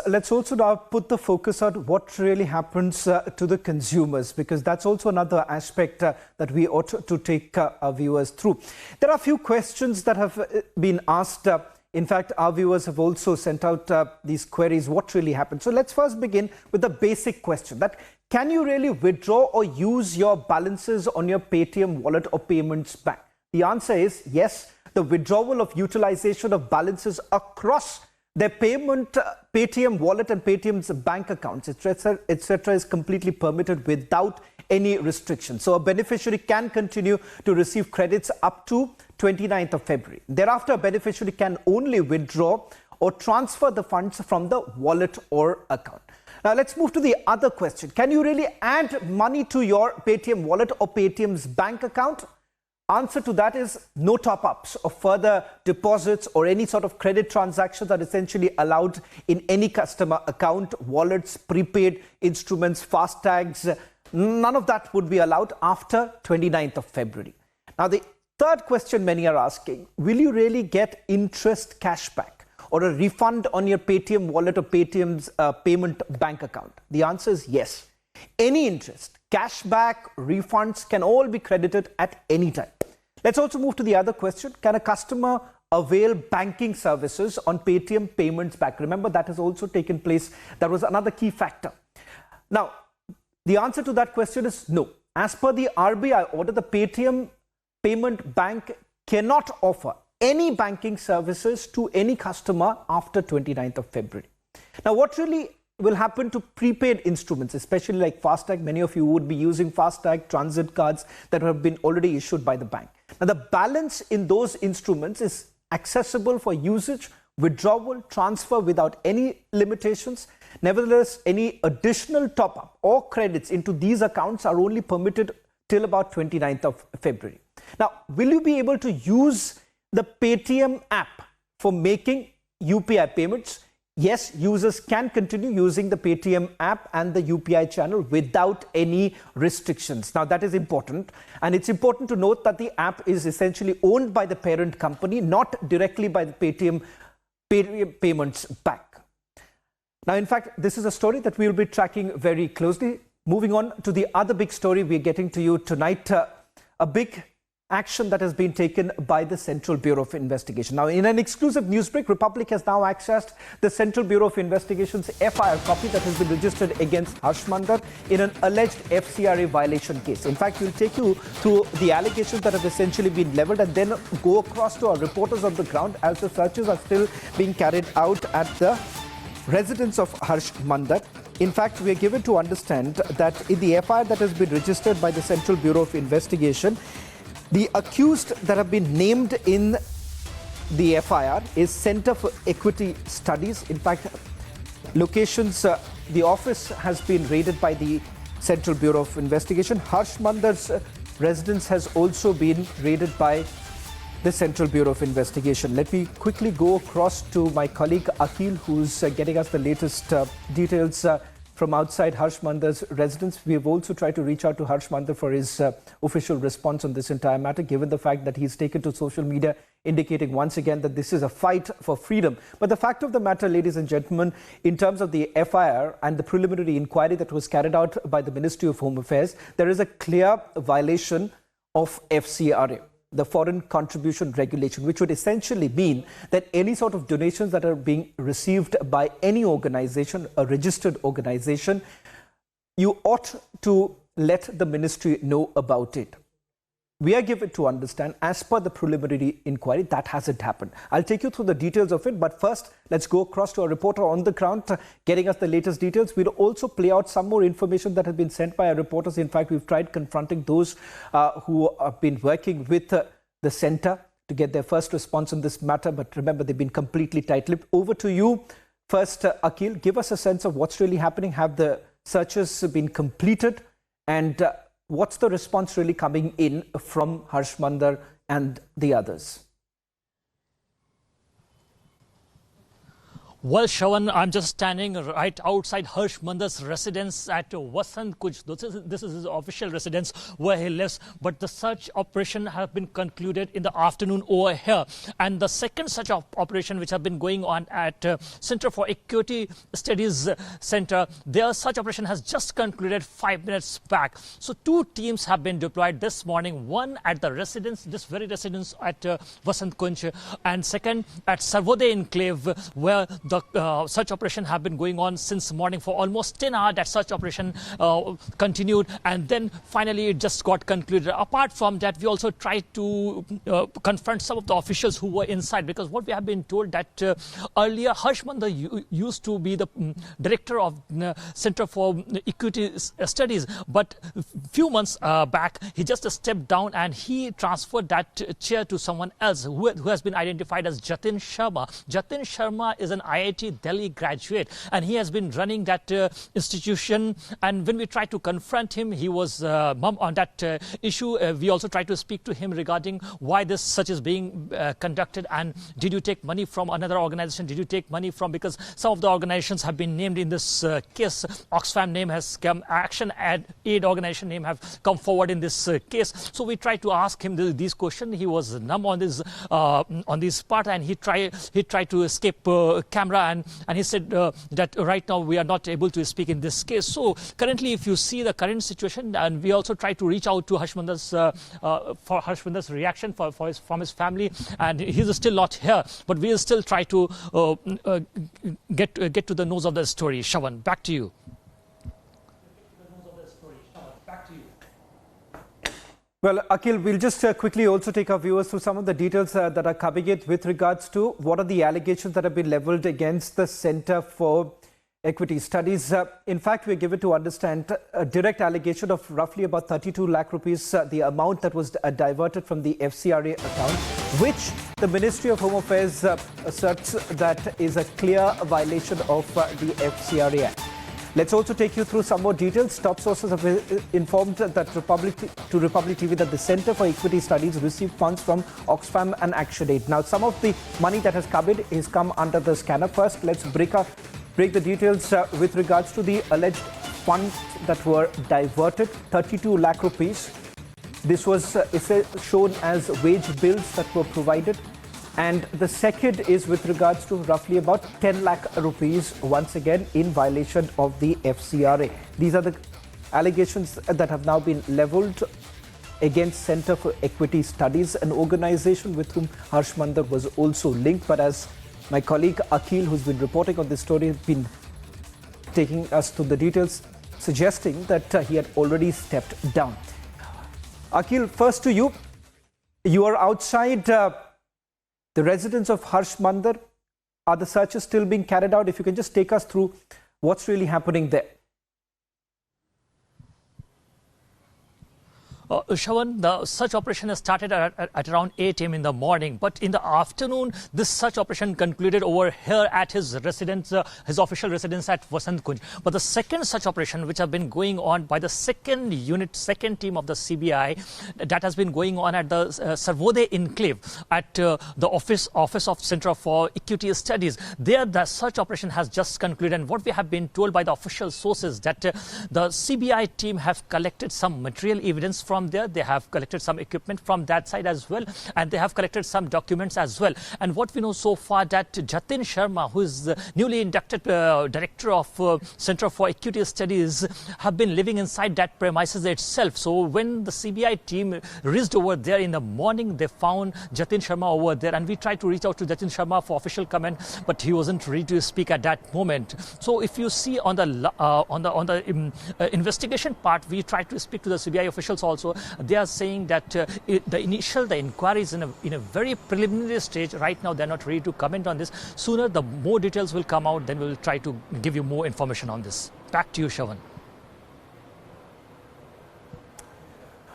let's also now put the focus on what really happens to the consumers, because that's also another aspect that we ought to take our viewers through. There are a few questions that have been asked. In fact, our viewers have also sent out these queries, what really happened. So let's first begin with the basic question that can you really withdraw or use your balances on your Paytm wallet or payments bank? The answer is yes. The withdrawal of utilization of balances across their Paytm wallet and Paytm's bank accounts, etc., is completely permitted without any restrictions. So a beneficiary can continue to receive credits up to 29th of February. Thereafter, a beneficiary can only withdraw or transfer the funds from the wallet or account. Now, let's move to the other question. Can you really add money to your Paytm wallet or Paytm's bank account? Answer to that is no top-ups or further deposits or any sort of credit transactions are essentially allowed in any customer account, wallets, prepaid instruments, FASTags. None of that would be allowed after 29th of February. Now, the third question many are asking, will you really get interest cashback or a refund on your Paytm wallet or Paytm's payment bank account? The answer is yes. Any interest, cashback, refunds can all be credited at any time. Let's also move to the other question. Can a customer avail banking services on Paytm payments bank? Remember, that has also taken place. That was another key factor. Now, the answer to that question is no. As per the RBI order, the Paytm payment bank cannot offer any banking services to any customer after 29th of February. Now, what really will happen to prepaid instruments, especially like FASTag? Many of you would be using FASTag transit cards that have been already issued by the bank. Now, the balance in those instruments is accessible for usage, withdrawal, transfer without any limitations. Nevertheless, any additional top-up or credits into these accounts are only permitted till about 29th of February. Now, will you be able to use the Paytm app for making UPI payments? Yes, users can continue using the Paytm app and the UPI channel without any restrictions. Now, that is important. And it's important to note that the app is essentially owned by the parent company, not directly by the Paytm payments bank. Now, in fact, this is a story that we will be tracking very closely. Moving on to the other big story we're getting to you tonight, a big action that has been taken by the Central Bureau of Investigation. Now, in an exclusive news break, Republic has now accessed the Central Bureau of Investigation's FIR copy that has been registered against Harsh Mandar in an alleged FCRA violation case. In fact, we'll take you through the allegations that have essentially been leveled and then go across to our reporters on the ground as the searches are still being carried out at the residence of Harsh Mandar. In fact, we are given to understand that in the FIR that has been registered by the Central Bureau of Investigation, the accused that have been named in the FIR is Center for Equity Studies. In fact, locations, the office has been raided by the Central Bureau of Investigation. Harsh Mandar's residence has also been raided by the Central Bureau of Investigation. Let me quickly go across to my colleague Akhil, who's getting us the latest details from outside Harsh Mandar's residence. We have also tried to reach out to Harsh Mandar for his official response on this entire matter, given the fact that he's taken to social media, indicating once again that this is a fight for freedom. But the fact of the matter, ladies and gentlemen, in terms of the FIR and the preliminary inquiry that was carried out by the Ministry of Home Affairs, there is a clear violation of FCRA, the Foreign Contribution Regulation, which would essentially mean that any sort of donations that are being received by any organization, a registered organization, you ought to let the ministry know about it. We are given to understand, as per the preliminary inquiry, that hasn't happened. I'll take you through the details of it, but first, let's go across to a reporter on the ground, getting us the latest details. We'll also play out some more information that has been sent by our reporters. In fact, we've tried confronting those who have been working with the centre to get their first response on this matter, but remember, they've been completely tight-lipped. Over to you first, Akhil. Give us a sense of what's really happening. Have the searches been completed? And what's the response really coming in from Harsh Mandar and the others? Well, Shravan, I'm just standing right outside Harsh Mandar's residence at Vasant Kunj. This is his official residence where he lives. But the search operation has been concluded in the afternoon over here. And the second such operation which has been going on at Center for Equity Studies Center, their search operation has just concluded 5 minutes back. So two teams have been deployed this morning, one at the residence, this very residence at Vasant Kunj, and second at Sarvodaya Enclave, where the search operation have been going on since morning. For almost 10 hours that search operation continued, and then finally it just got concluded. Apart from that, we also tried to confront some of the officials who were inside, because what we have been told that earlier Harsh Mandar used to be the director of Center for Equity Studies, but few months back he just stepped down and he transferred that chair to someone else who has been identified as Jatin Sharma. Jatin Sharma is an IIT Delhi graduate, and he has been running that institution. And when we tried to confront him, he was mum on that issue. We also tried to speak to him regarding why this search is being conducted, and did you take money from another organization? Did you take money from, because some of the organizations have been named in this case. Oxfam name has come, Action Aid organization name have come forward in this case. So we tried to ask him these questions. He was numb on this part, and he tried to escape camera, and he said that right now we are not able to speak in this case. So currently, if you see the current situation, and we also try to reach out to Harsh Mandar's for Harsh Mandar's reaction from his family, and he's still not here, but we'll still try to get to the nose of the story. Shravan, back to you. Well, Akhil, we'll just quickly also take our viewers through some of the details that are coming in with regards to what are the allegations that have been leveled against the Center for Equity Studies. In fact, we're given to understand a direct allegation of roughly about 32 lakh rupees, the amount that was diverted from the FCRA account, which the Ministry of Home Affairs asserts that is a clear violation of the FCRA Act. Let's also take you through some more details. Top sources have informed that Republic TV that the Center for Equity Studies received funds from Oxfam and Action Aid. Now, some of the money that has come under the scanner. First, let's break the details with regards to the alleged funds that were diverted, 32 lakh rupees. This was shown as wage bills that were provided. And the second is with regards to roughly about 10 lakh rupees, once again in violation of the FCRA. These are the allegations that have now been leveled against Center for Equity Studies, an organization with whom Harsh Mandar was also linked. But as my colleague Akhil, who's been reporting on this story, has been taking us to the details, suggesting that he had already stepped down. Akhil, first to you. You are outside the residence of Harsh Mandar. Are the searches still being carried out? If you can just take us through what's really happening there. Shravan, the search operation has started at around 8 a.m. in the morning, but in the afternoon, this search operation concluded over here at his residence, his official residence at Vasant Kunj. But the second such operation, which have been going on by the second team of the CBI, that has been going on at the Sarvodaya Enclave at the office of Center for Equity Studies. There, the search operation has just concluded, and what we have been told by the official sources that the CBI team have collected some material evidence from there. They have collected some equipment from that side as well, and they have collected some documents as well. And what we know so far, that Jatin Sharma, who is the newly inducted director of Center for Equity Studies, have been living inside that premises itself. So when the CBI team reached over there in the morning, they found Jatin Sharma over there, and we tried to reach out to Jatin Sharma for official comment, but he wasn't ready to speak at that moment. So if you see on the investigation part, we tried to speak to the CBI officials also. They are saying that the inquiry is in a very preliminary stage. Right now, they're not ready to comment on this. Sooner, the more details will come out, then we'll try to give you more information on this. Back to you, Shravan.